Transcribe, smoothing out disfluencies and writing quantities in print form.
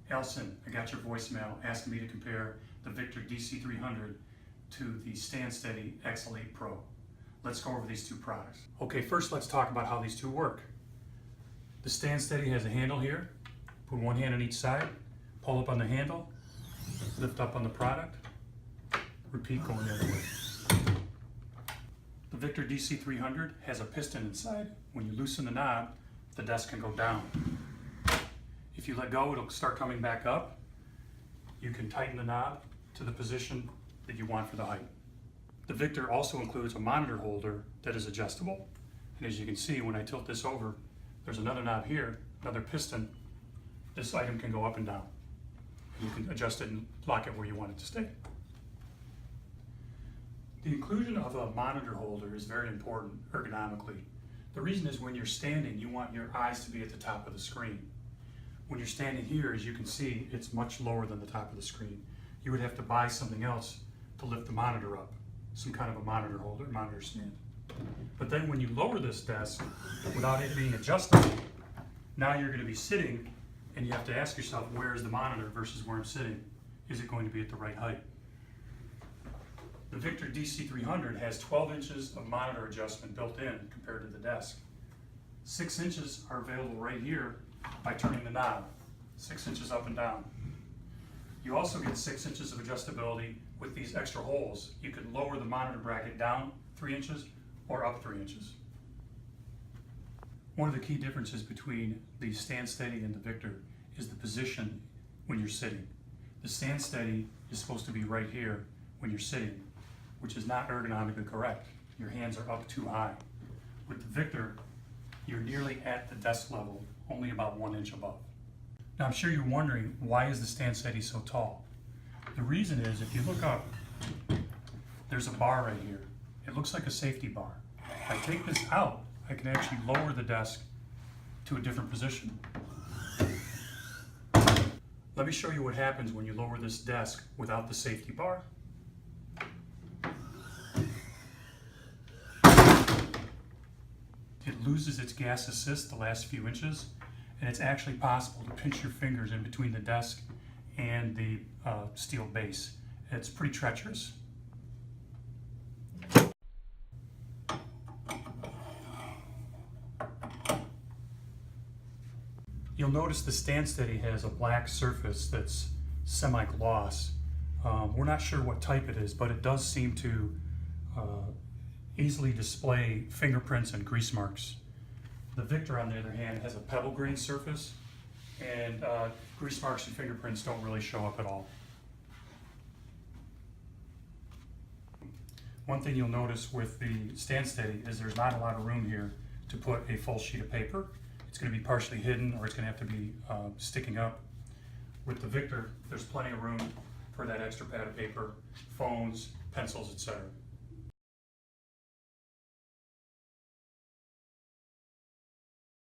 Elson, I got your voicemail asking me to compare the Victor DC300 to the Stand Steady XL8 Pro. Let's go over these two products. Okay, first let's talk about how these two work. The Stand Steady has a handle here. Put one hand on each side, pull up on the handle, lift up on the product, repeat going the other way. The Victor DC300 has a piston inside. When you loosen the knob, the desk can go down. If you let go, it'll start coming back up. You can tighten the knob to the position that you want for the height. The Victor also includes a monitor holder that is adjustable. And as you can see, when I tilt this over, there's another knob here, another piston. This item can go up and down. You can adjust it and lock it where you want it to stay. The inclusion of a monitor holder is very important ergonomically. The reason is when you're standing, you want your eyes to be at the top of the screen. When you're standing here, as you can see, it's much lower than the top of the screen. You would have to buy something else to lift the monitor up, some kind of a monitor holder, monitor stand. But then when you lower this desk without it being adjustable, now you're going to be sitting and you have to ask yourself, where is the monitor versus where I'm sitting? Is it going to be at the right height? The Victor DC300 has 12 inches of monitor adjustment built in compared to the desk. 6 inches are available right here by turning the knob, 6 inches up and down. You also get 6 inches of adjustability with these extra holes. You can lower the monitor bracket down 3 inches or up 3 inches. One of the key differences between the Stand Steady and the Victor is the position when you're sitting. The Stand Steady is supposed to be right here when you're sitting, which is not ergonomically correct. Your hands are up too high. With the Victor, you're nearly at the desk level, only about 1 inch above. Now I'm sure you're wondering, why is the Stand Steady so tall? The reason is, if you look up, there's a bar right here. It looks like a safety bar. If I take this out, I can actually lower the desk to a different position. Let me show you what happens when you lower this desk without the safety bar. It loses its gas assist the last few inches, and it's actually possible to pinch your fingers in between the desk and the steel base. It's pretty treacherous. You'll notice the Stand Steady has a black surface that's semi-gloss. We're not sure what type it is, but it does seem to easily display fingerprints and grease marks. The Victor, on the other hand, has a pebble grain surface, and grease marks and fingerprints don't really show up at all. One thing you'll notice with the Stand Steady is there's not a lot of room here to put a full sheet of paper. It's going to be partially hidden, or it's going to have to be sticking up. With the Victor, there's plenty of room for that extra pad of paper, phones, pencils, etc.